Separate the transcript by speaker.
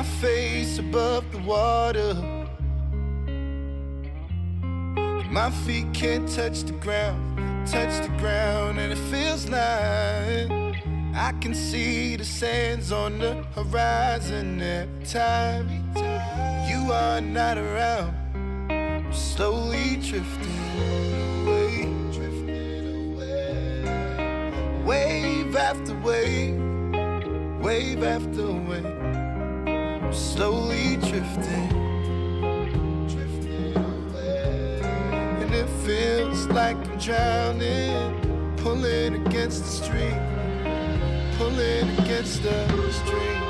Speaker 1: my face above the water. My feet can't touch the ground, and it feels like I can see the sands on the horizon every time you are not around. I'm slowly drifting away, wave after wave, wave after wave. I'm slowly drifting. It feels like I'm drowning, pulling against the stream, pulling against the stream.